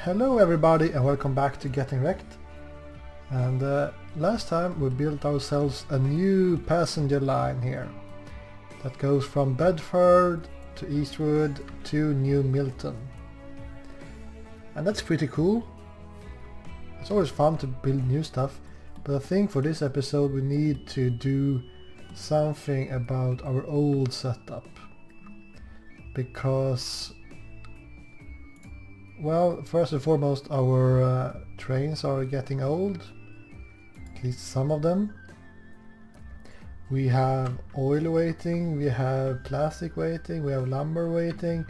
Hello everybody and welcome back to Getting Wrecked. And last time we built ourselves a new passenger line here that goes from Bedford to Eastwood to New Milton. And that's pretty cool. It's always fun to build new stuff, but I think for this episode we need to do something about our old setup. Because, well, first and foremost, our trains are getting old, at least some of them. We have oil waiting, we have plastic waiting, we have lumber waiting,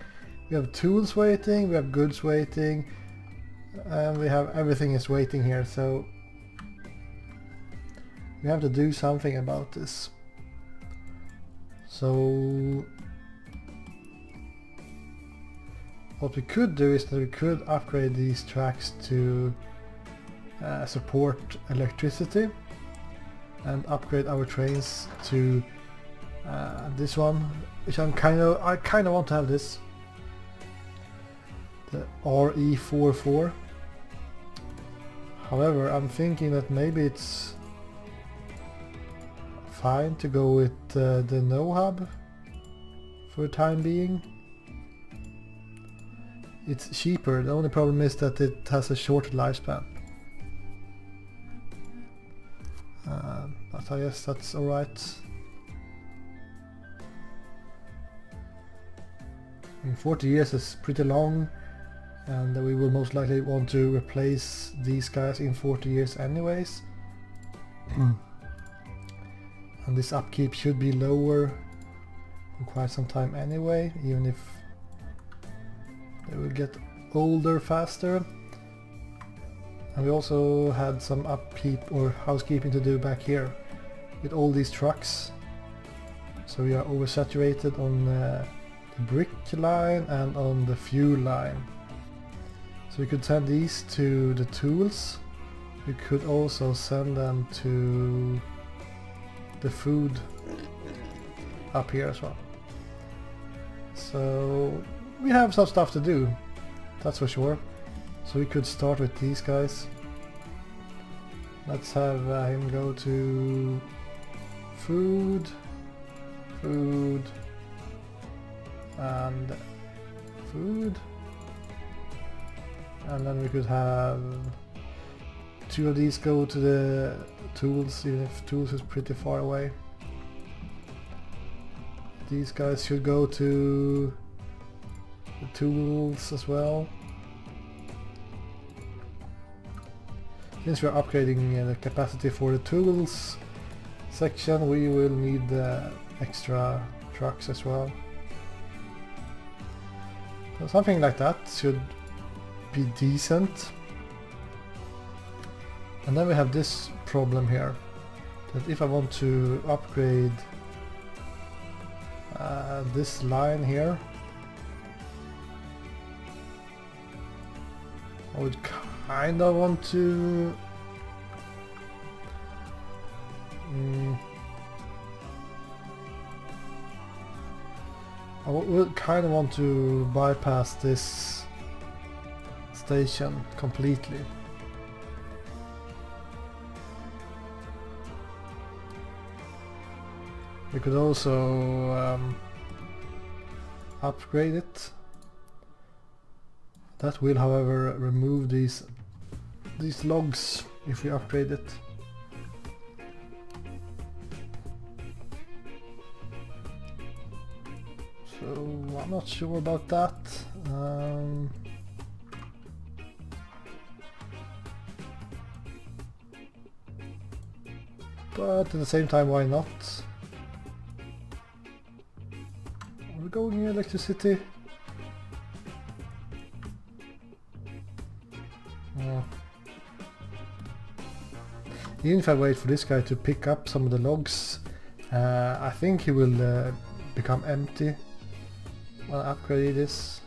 we have tools waiting, we have goods waiting, and we have everything is waiting here, so we have to do something about this. So what we could do is that we could upgrade these tracks to support electricity and upgrade our trains to this one, which I kind of want to have this, the RE44. However, I'm thinking that maybe it's fine to go with the no hub for the time being. It's cheaper. The only problem is that it has a shorter lifespan. But I guess that's alright. I mean, 40 years is pretty long, and we will most likely want to replace these guys in 40 years anyways. And this upkeep should be lower for quite some time anyway, even if they will get older faster. And we also had some upkeep or housekeeping to do back here with all these trucks. So we are oversaturated on the brick line and on the fuel line. So we could send these to the tools. We could also send them to the food up here as well. So we have some stuff to do, that's for sure. So we could start with these guys. Let's have him go to food, and food. And then we could have two of these go to the tools, even if tools is pretty far away. These guys should go to the tools as well. Since we're upgrading the capacity for the tools section, we will need extra trucks as well. So something like that should be decent. And then we have this problem here, that if I want to upgrade this line here, I would kind of want to bypass this station completely. We could also upgrade it. That will, however, remove these logs if we upgrade it. So I'm not sure about that. But at the same time, why not? Are we going in electricity? Even if I wait for this guy to pick up some of the logs, I think he will become empty when I upgrade this.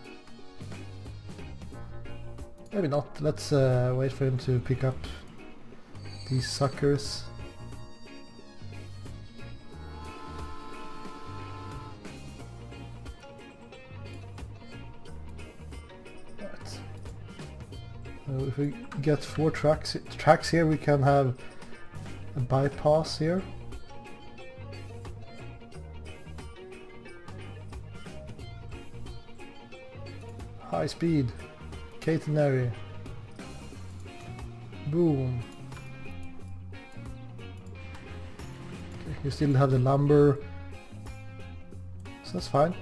Maybe not. Let's wait for him to pick up these suckers. So if we get 4 tracks here, we can have a bypass here. High speed, catenary, boom. Okay, you still have the lumber, so that's fine.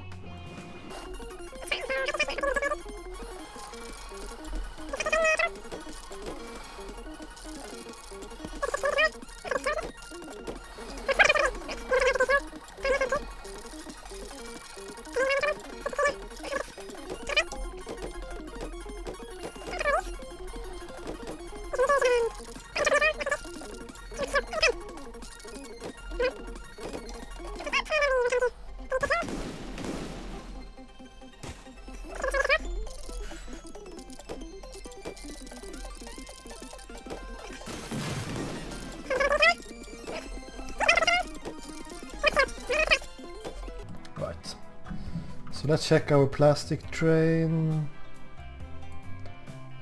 So let's check our plastic train,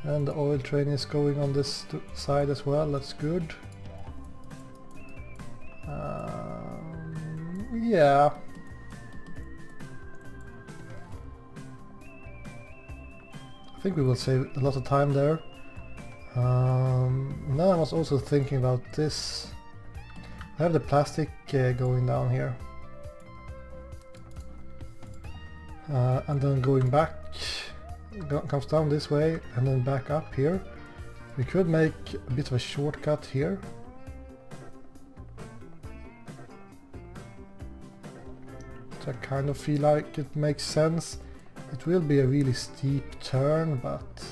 and the oil train is going on this side as well. That's good. Yeah. I think we will save a lot of time there. Now I was also thinking about this. I have the plastic going down here. And then going back, comes down this way and then back up here. We could make a bit of a shortcut here. So I kind of feel like it makes sense. It will be a really steep turn, but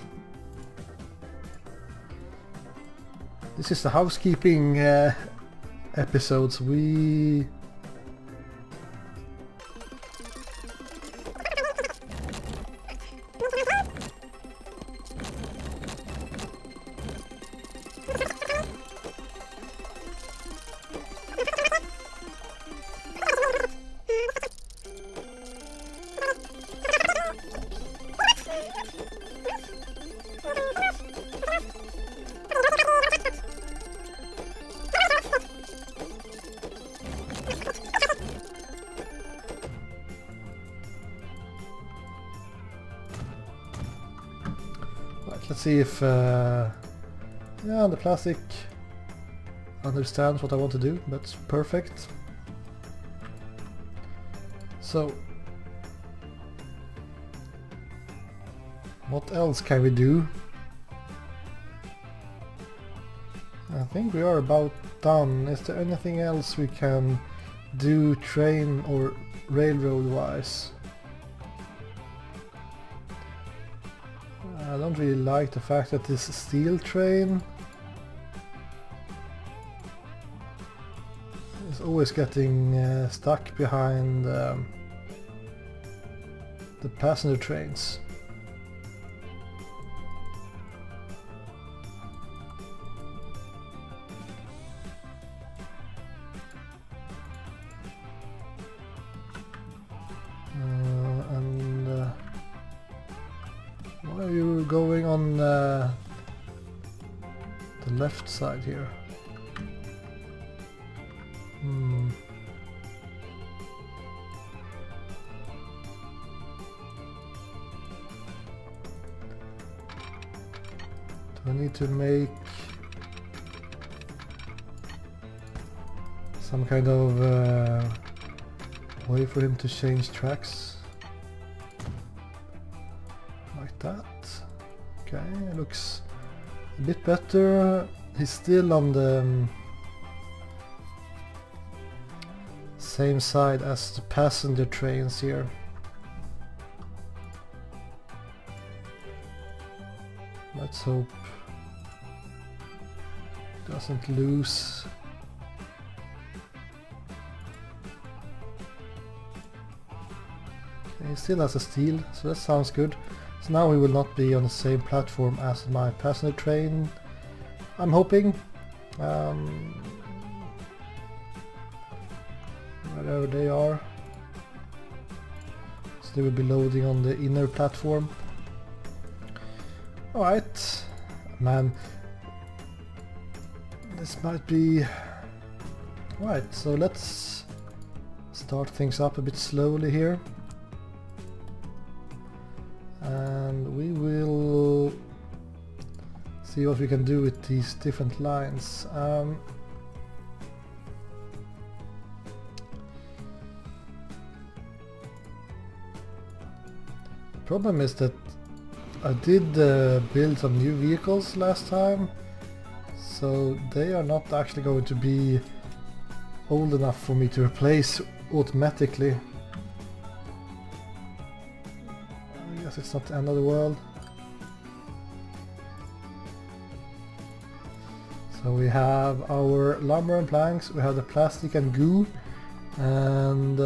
this is the housekeeping episodes. Let's see if yeah, the plastic understands what I want to do. That's perfect. So what else can we do? I think we are about done. Is there anything else we can do train or railroad wise? I don't really like the fact that this steel train is always getting stuck behind the passenger trains. Why are you going on the left side here? Do I need to make some kind of way for him to change tracks? Like that. Okay, it looks a bit better. He's still on the same side as the passenger trains here. Let's hope it doesn't lose. Okay, he still has a steel, so that sounds good. So now we will not be on the same platform as my passenger train, I'm hoping. Wherever they are. So they will be loading on the inner platform. Alright, Man, this might be... Right, so let's start things up a bit slowly here. And we will see what we can do with these different lines. Problem is that I did build some new vehicles last time, so they are not actually going to be old enough for me to replace automatically. I guess it's not the end of the world. So we have our lumber and planks, we have the plastic and goo, and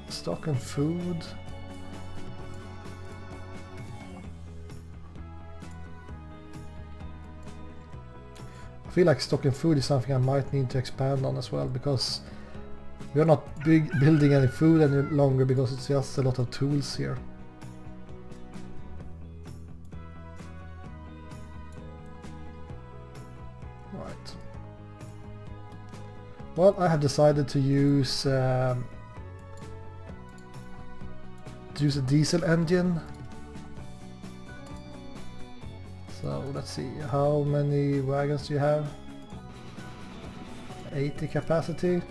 stock and food. I feel like stock and food is something I might need to expand on as well, because we are not building any food any longer because it's just a lot of tools here. Right. Well, I have decided to use a diesel engine. So let's see, how many wagons do you have? 80 capacity.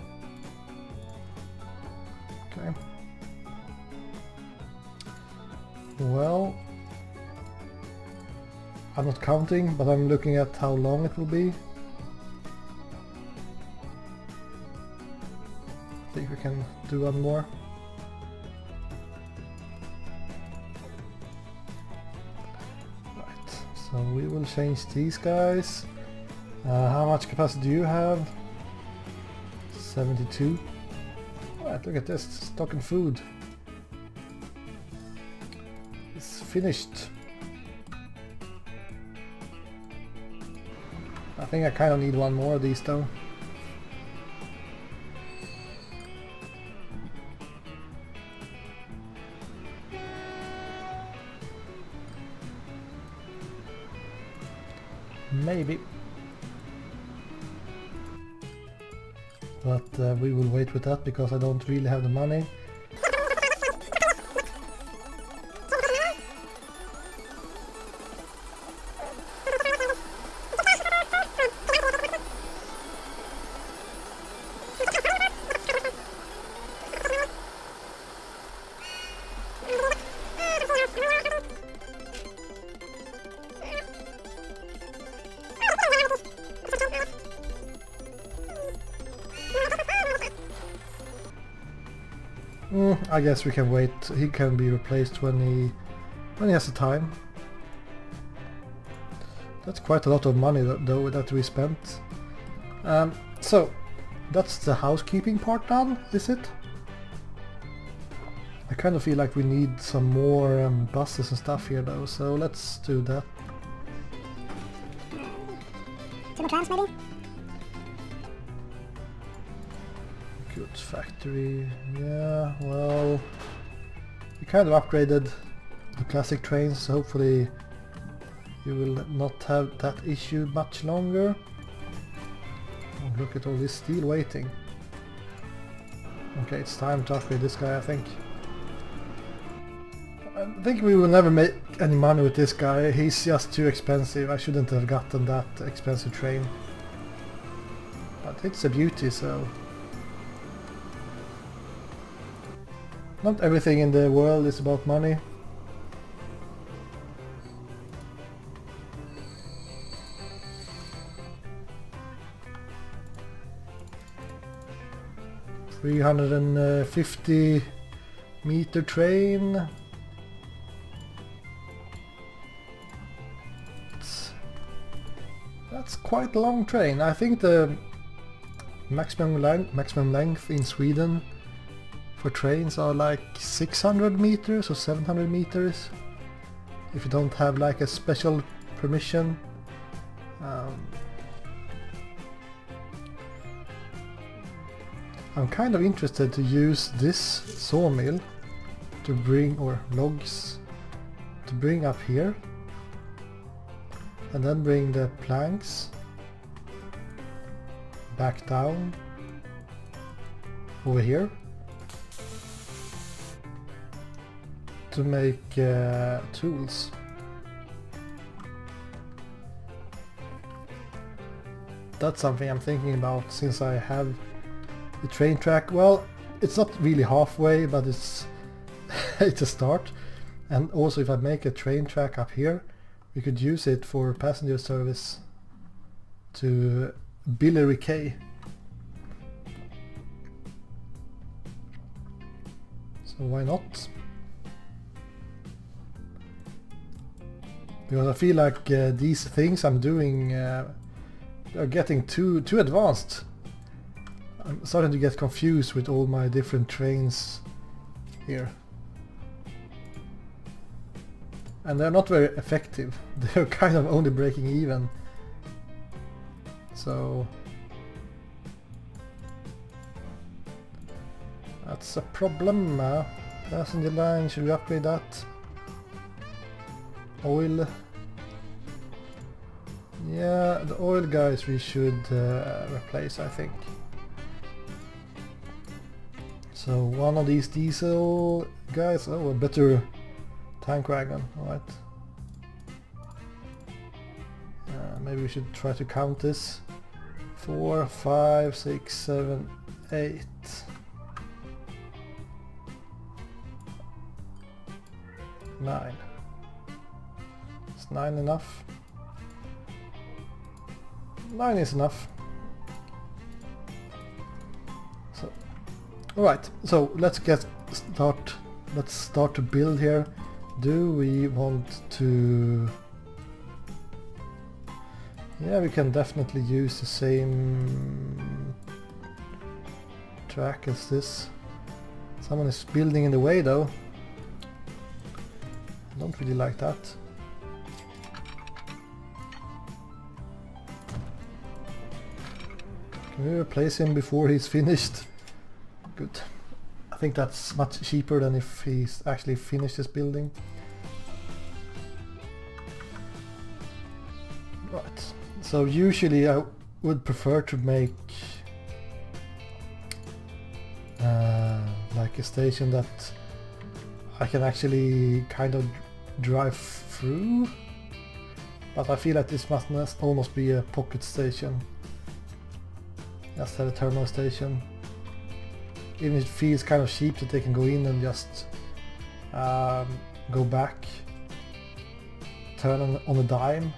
Okay. Well, I'm not counting, but I'm looking at how long it will be. I think we can do one more. So we will change these guys. How much capacity do you have? 72. Alright, look at this, stock and food. It's finished. I think I kind of need one more of these though. Maybe. But we will wait with that because I don't really have the money. I guess we can wait. He can be replaced when he has the time. That's quite a lot of money though that we spent. So that's the housekeeping part done, is it? I kind of feel like we need some more buses and stuff here though, so let's do that. Two more trams maybe? Goods factory, yeah, well, we kind of upgraded the classic trains, so hopefully you will not have that issue much longer. Oh, look at all this steel waiting. Okay, it's time to upgrade this guy, I think. I think we will never make any money with this guy, he's just too expensive. I shouldn't have gotten that expensive train. But it's a beauty, so... Not everything in the world is about money. $350-meter train. That's quite a long train. I think the maximum length in Sweden for trains are like 600 meters or 700 meters if you don't have like a special permission. I'm kind of interested to use this sawmill to bring, or logs to bring up here. and then bring the planks back down over here to make tools. That's something I'm thinking about since I have the train track. Well, it's not really halfway, but it's it's a start. And also if I make a train track up here, we could use it for passenger service to Billary Quay. So why not? Because I feel like these things I'm doing are getting too advanced. I'm starting to get confused with all my different trains here. And they're not very effective. They're kind of only breaking even. So that's a problem. Passenger line, should we upgrade that? Oil. Yeah, the oil guys we should replace, I think. So one of these diesel guys, oh, a better tank wagon, alright. Maybe we should try to count this. 4, 5, 6, 7, 8. 9. Is 9 enough? 9 is enough. So, alright, so let's start to build here. Do we want to... Yeah, we can definitely use the same track as this. Someone is building in the way though. I don't really like that. Can we replace him before he's finished? Good. I think that's much cheaper than if he's actually finished his building. Right. So usually I would prefer to make like a station that I can actually kind of drive through, but I feel like this must almost be a pocket station. Just have a terminal station. Even if it feels kind of cheap that they can go in and just go back, turn on a dime.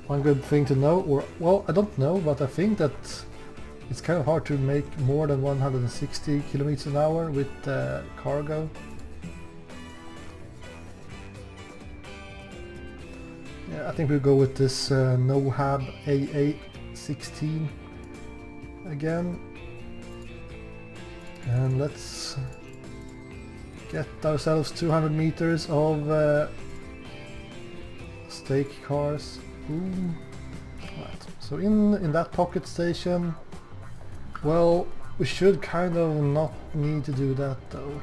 One good thing to know, or well, I don't know, but I think that it's kind of hard to make more than 160 kilometers an hour with cargo. Yeah, I think we'll go with this NoHab AA16 again. And let's get ourselves 200 meters of stake cars. Boom. Right. So in that pocket station, well, we should kind of not need to do that though.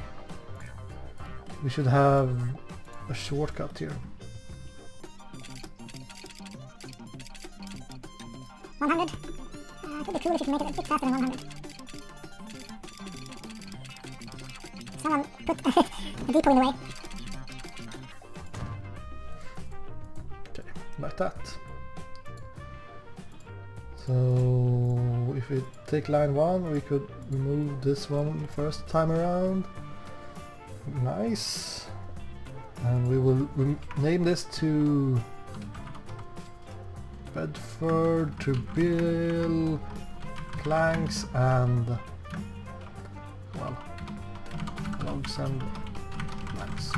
We should have a shortcut here. 100. It would be cool if you can make it a bit faster than 100. Someone put a depot in the way. Okay, like that. So if we take line 1, we could remove this one first time around. Nice. And we will name this to Bedford to build planks and, well, logs and planks.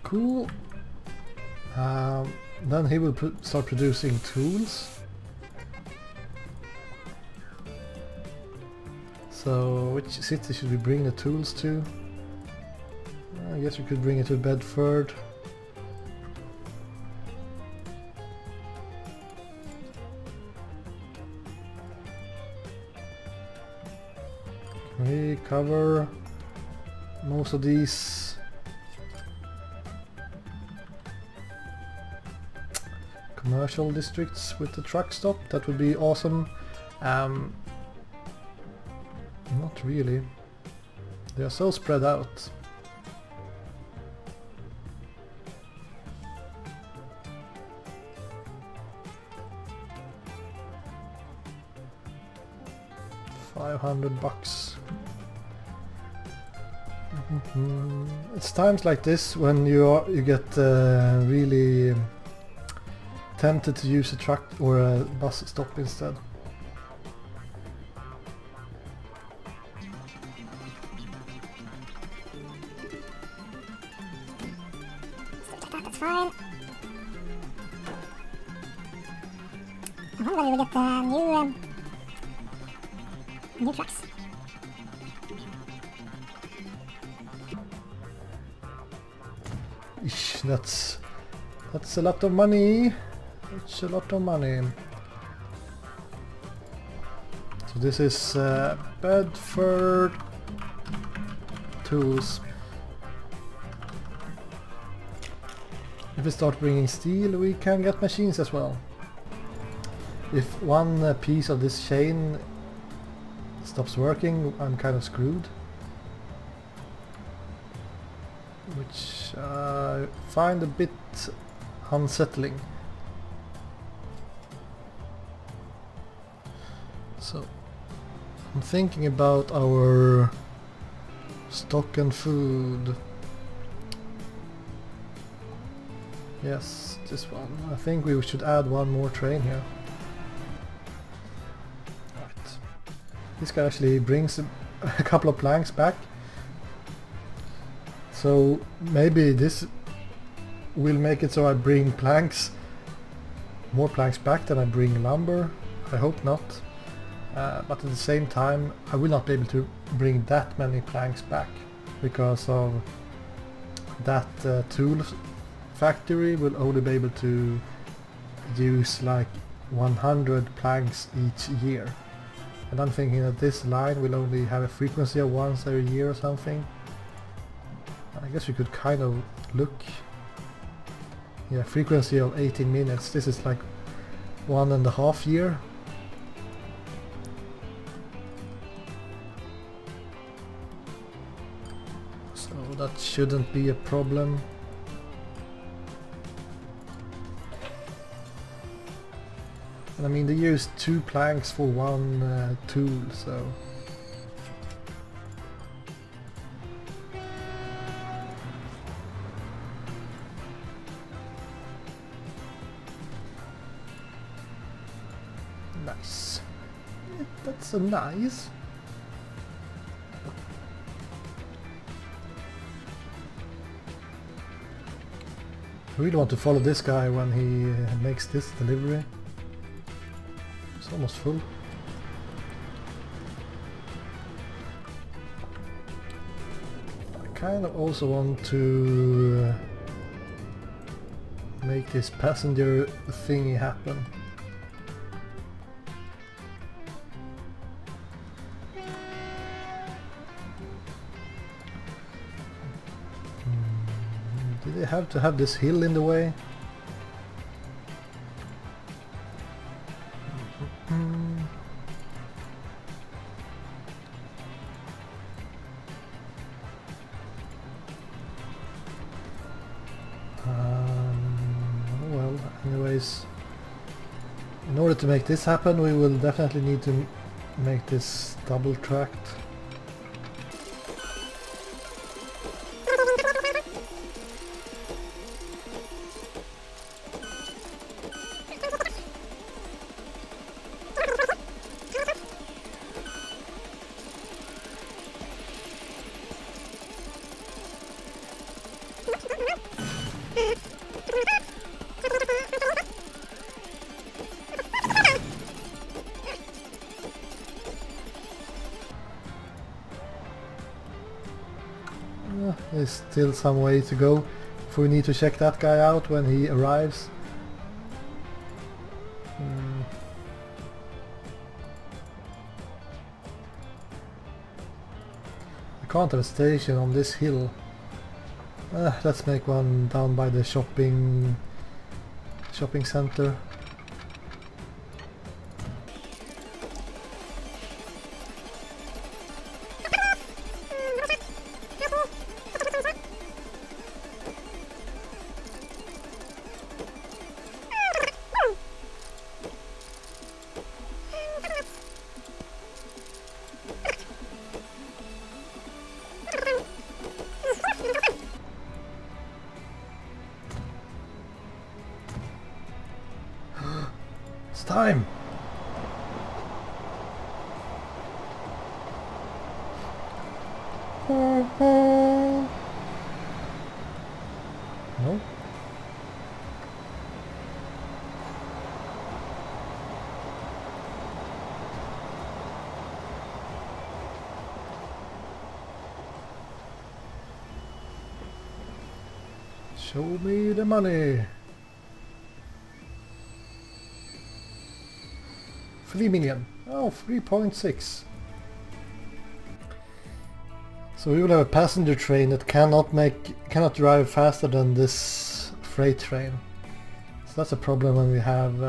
Cool. Then he will start producing tools. So which city should we bring the tools to? I guess we could bring it to Bedford. We cover most of these commercial districts with the truck stop. That would be awesome. Not really. They are so spread out. $500. It's times like this when you get really tempted to use a truck or a bus stop instead. That's fine. I wonder whether we get new trucks. Ish, that's a lot of money. It's a lot of money. So this is Bedford tools. If we start bringing steel, we can get machines as well. If one piece of this chain stops working, I'm kind of screwed. Which I find a bit unsettling. So I'm thinking about our stock and food. Yes, this one. I think we should add one more train here. Right. This guy actually brings a couple of planks back. So maybe this will make it so I bring more planks back than I bring lumber. I hope not. But at the same time I will not be able to bring that many planks back because of that tool factory will only be able to use like 100 planks each year. And I'm thinking that this line will only have a frequency of once every year or something. I guess we could kind of look. Yeah, frequency of 18 minutes. This is like 1.5 years. So that shouldn't be a problem. And I mean they use 2 planks for one tool, so nice. That's so nice. I really want to follow this guy when he makes this delivery. It's almost full. I kind of also want to make this passenger thingy happen. Do they have to have this hill in the way? Well, anyways, in order to make this happen, we will definitely need to make this double tracked. There's still some way to go if we need to check that guy out when he arrives. I can't have a station on this hill. Let's make one down by the shopping center. It's time! No? Show me the money! 3 million. Oh, 3.6. So we will have a passenger train that cannot drive faster than this freight train. So that's a problem when we have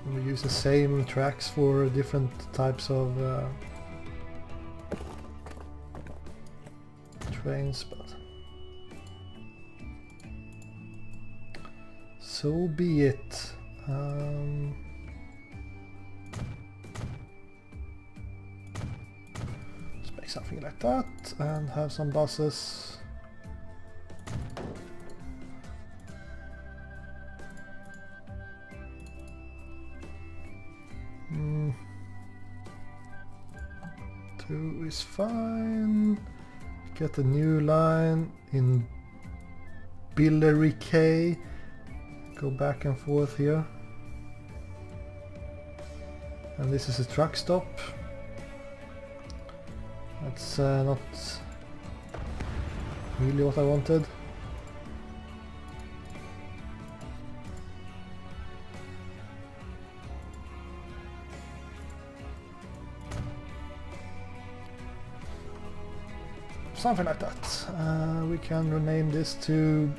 when we use the same tracks for different types of trains, but so be it. Let's make something like that and have some buses. Two is fine. Get a new line in Billericay. Go back and forth here. And this is a truck stop. That's not really what I wanted. Something like that. We can rename this to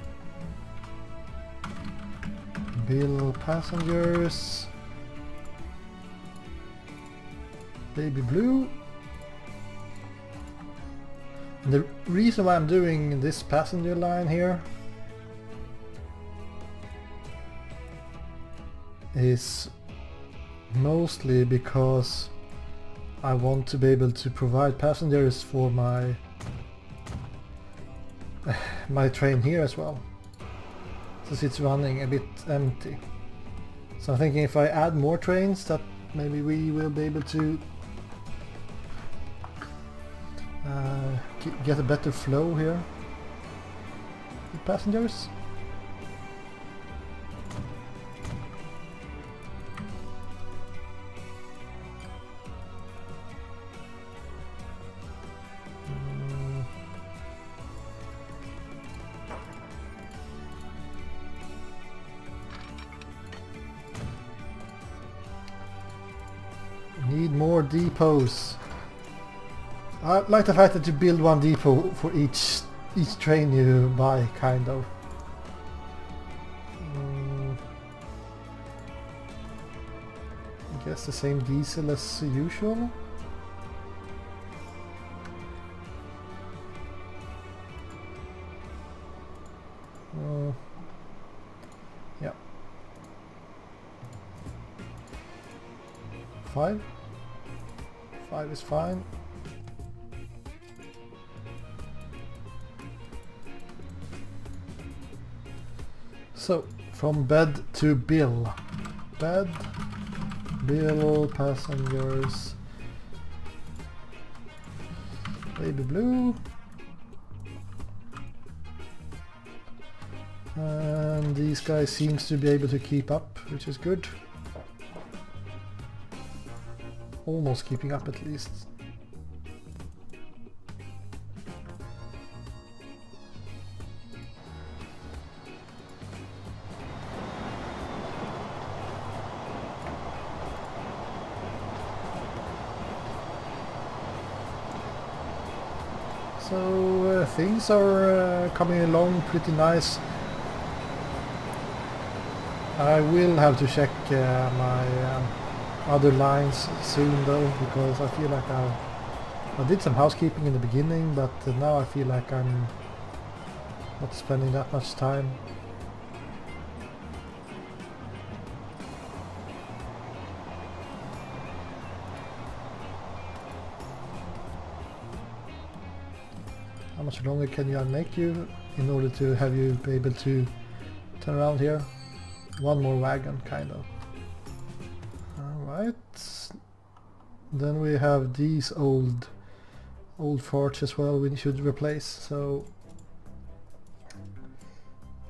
Bill Passengers Baby Blue. And the reason why I'm doing this passenger line here is mostly because I want to be able to provide passengers for my train here as well, since it's running a bit empty. So I'm thinking if I add more trains, that maybe we will be able to get a better flow here with passengers. Need more depots. I like the fact that you build one depot for each train you buy, kind of. I guess the same diesel as usual. Yeah. 5 is fine. So, from bed to bill. Bed, bill, passengers, Baby Blue. And these guys seems to be able to keep up, which is good. Almost keeping up at least. So things are coming along pretty nice. I will have to check my other lines soon though, because I feel like I did some housekeeping in the beginning, but now I feel like I'm not spending that much time. How much longer can you make you in order to have you be able to turn around here? One more wagon, kind of. Alright. Then we have these old forts as well we should replace, so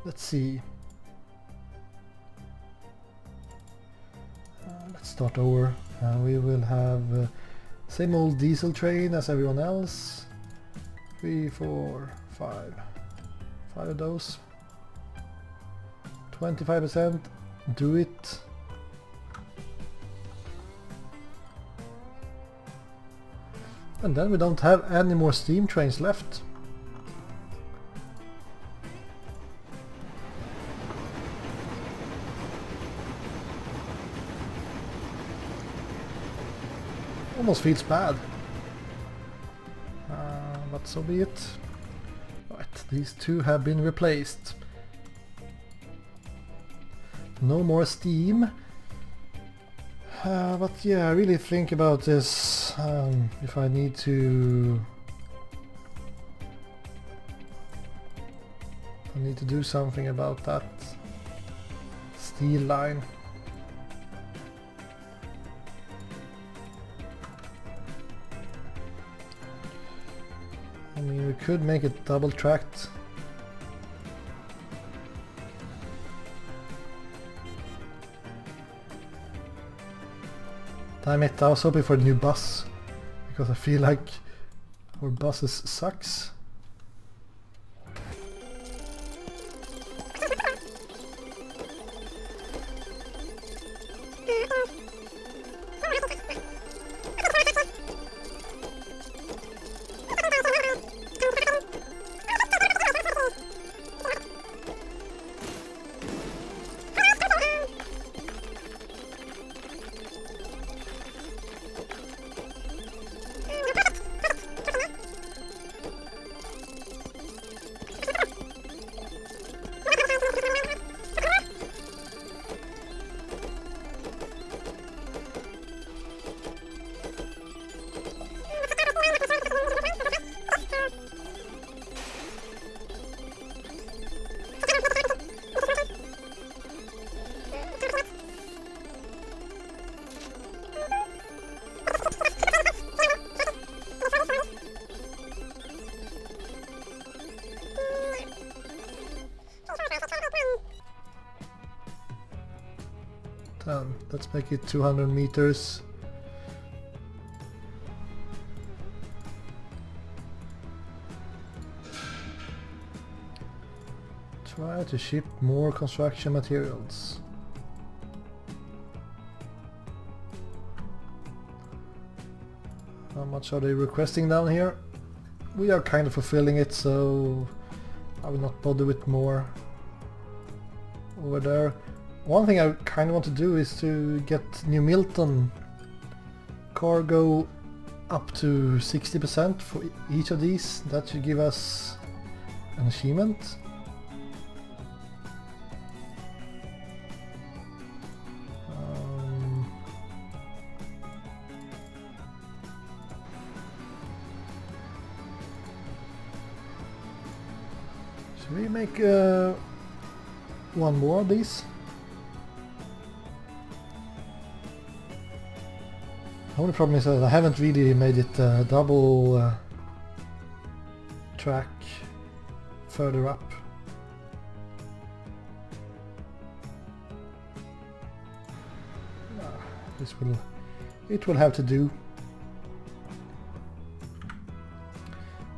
let's see. Let's start over. We will have same old diesel train as everyone else. 3, 4, 5. 5 of those. 25%. Do it. And then we don't have any more steam trains left. Almost feels bad. But so be it. Right, these two have been replaced. No more steam. But yeah, I really think about this. If I need to... I need to do something about that steel line. I mean, we could make it double tracked. Damn it, I was hoping for a new bus, because I feel like our buses sucks. Let's make it 200 meters. Try to ship more construction materials. How much are they requesting down here? We are kind of fulfilling it, so I will not bother with more over there. One thing I kind of want to do is to get New Milton cargo up to 60% for each of these. That should give us an achievement. Should we make one more of these? The only problem is that I haven't really made it double track further up. It will have to do.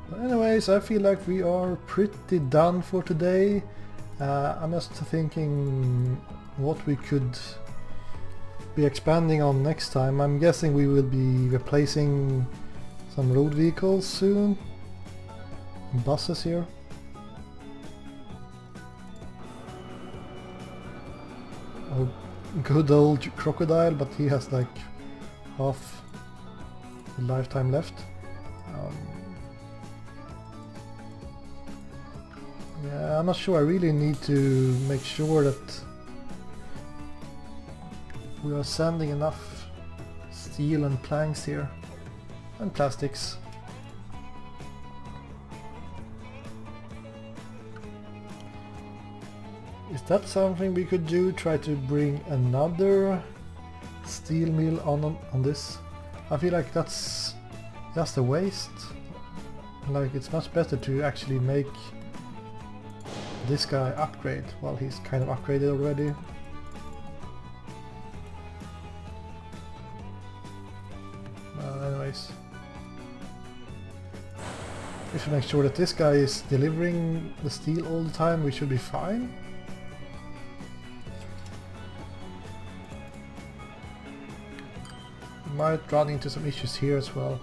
But anyways, I feel like we are pretty done for today. I'm just thinking what we could be expanding on next time. I'm guessing we will be replacing some road vehicles soon. buses here. Oh, good old crocodile, but he has like half the lifetime left. Yeah, I'm not sure. I really need to make sure that we are sending enough steel and planks here, and plastics. Is that something we could do? Try to bring another steel mill on this? I feel like that's just a waste. Like, it's much better to actually make this guy upgrade. Well, he's kind of upgraded already. Anyways, we should make sure that this guy is delivering the steel all the time. We should be fine. Might run into some issues here as well.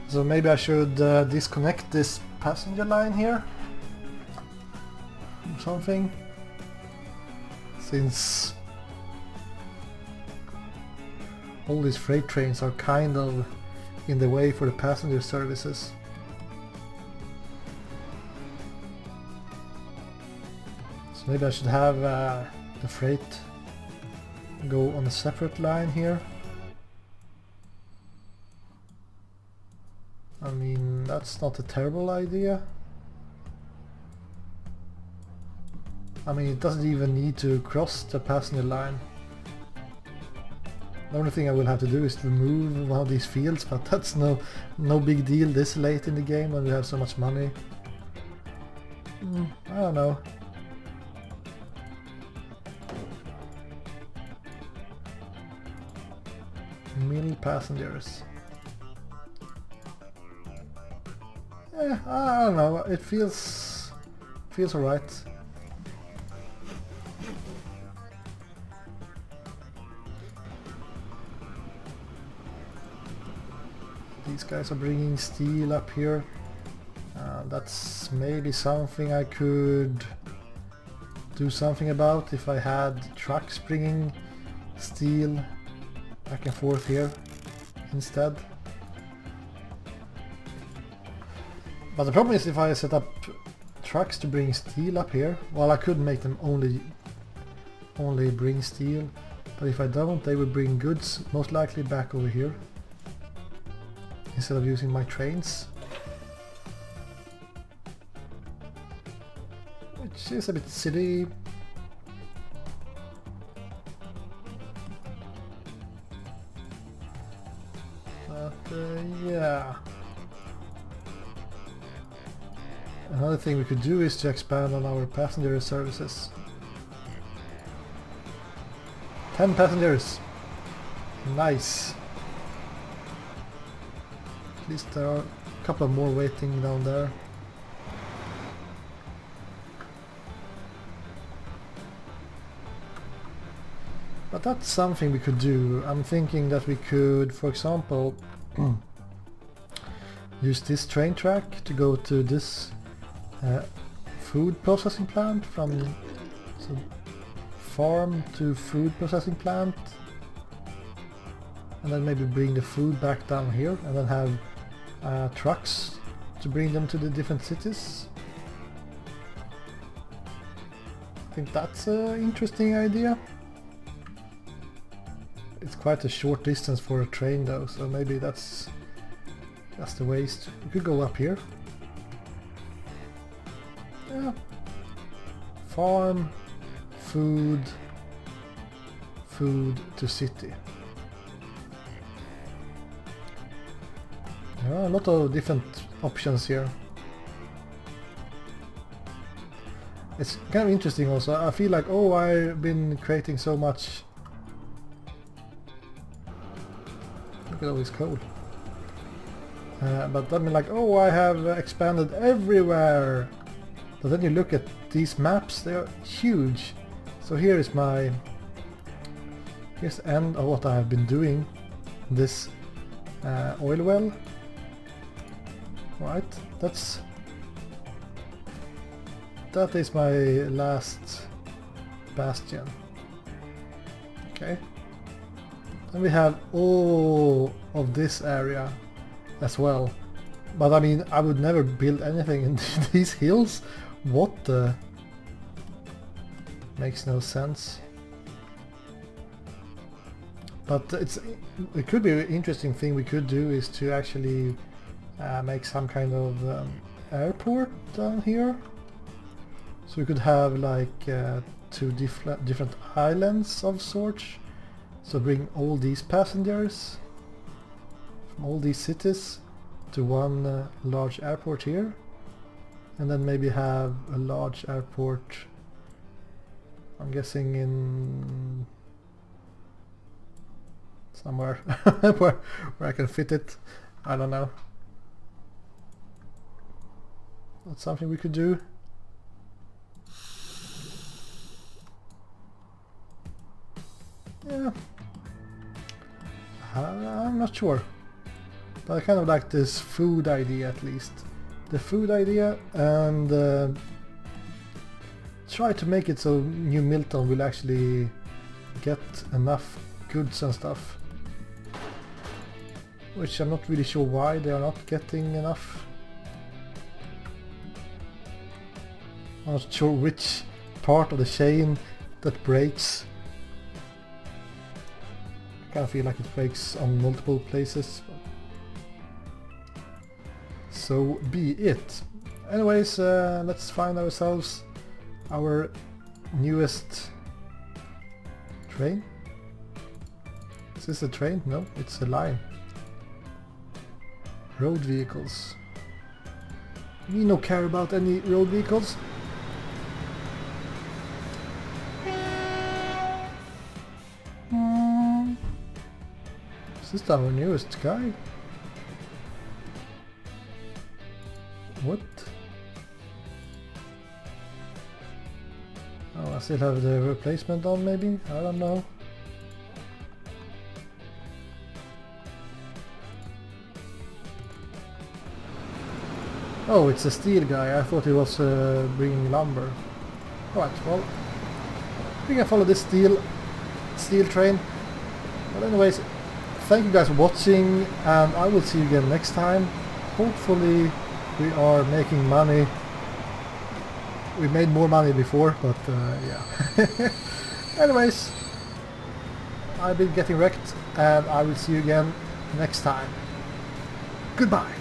So maybe I should disconnect this passenger line here or something, since all these freight trains are kind of in the way for the passenger services. So maybe I should have the freight go on a separate line here. I mean, that's not a terrible idea. I mean, it doesn't even need to cross the passenger line. The only thing I will have to do is to remove one of these fields, but that's no big deal this late in the game when we have so much money. I don't know. Mill passengers. I don't know, it feels alright. These guys are bringing steel up here. That's maybe something I could do something about if I had trucks bringing steel back and forth here instead. But the problem is, if I set up trucks to bring steel up here, well, I could make them only bring steel, but if I don't, they will bring goods most likely back over here instead of using my trains, which is a bit silly. But yeah. Another thing we could do is to expand on our passenger services. 10 passengers! Nice! At least there are a couple of more waiting down there. But that's something we could do. I'm thinking that we could, for example, use this train track to go to this food processing plant, from farm to food processing plant, and then maybe bring the food back down here, and then have trucks to bring them to the different cities. I think that's an interesting idea. It's quite a short distance for a train though, so maybe that's just a waste. We could go up here. Yeah. Farm, food to city. There are a lot of different options here. It's kind of interesting also. I feel like, oh, I've been creating so much. Look at all this coal. But I mean, like, oh, I have expanded everywhere. But then you look at these maps, they are huge. So here is here's the end of what I have been doing. This oil well. Right, that's that is my last bastion. Okay. Then we have all of this area as well. But I mean, I would never build anything in these hills. What the... Makes no sense. But it could be an interesting thing we could do is to actually make some kind of airport down here. So we could have like 2 different islands of sorts. So bring all these passengers from all these cities to one large airport here. And then maybe have a large airport, I'm guessing in somewhere where I can fit it. I don't know. That's something we could do. Yeah. I'm not sure. But I kind of like this food idea at least. The food idea, and try to make it so New Milton will actually get enough goods and stuff. Which I'm not really sure why they are not getting enough. I'm not sure which part of the chain that breaks. I kind of feel like it breaks on multiple places. So be it. Anyways, let's find ourselves our newest train. Is this a train? No, it's a line. Road vehicles. We no care about any road vehicles. Is this our newest guy? What? Oh, I still have the replacement on maybe? I don't know. Oh, it's a steel guy. I thought he was bringing lumber. Right, well, we can follow this steel train. But anyways, thank you guys for watching, and I will see you again next time. Hopefully we are making money. We made more money before, but yeah. Anyways, I've been getting wrecked, and I will see you again next time. Goodbye.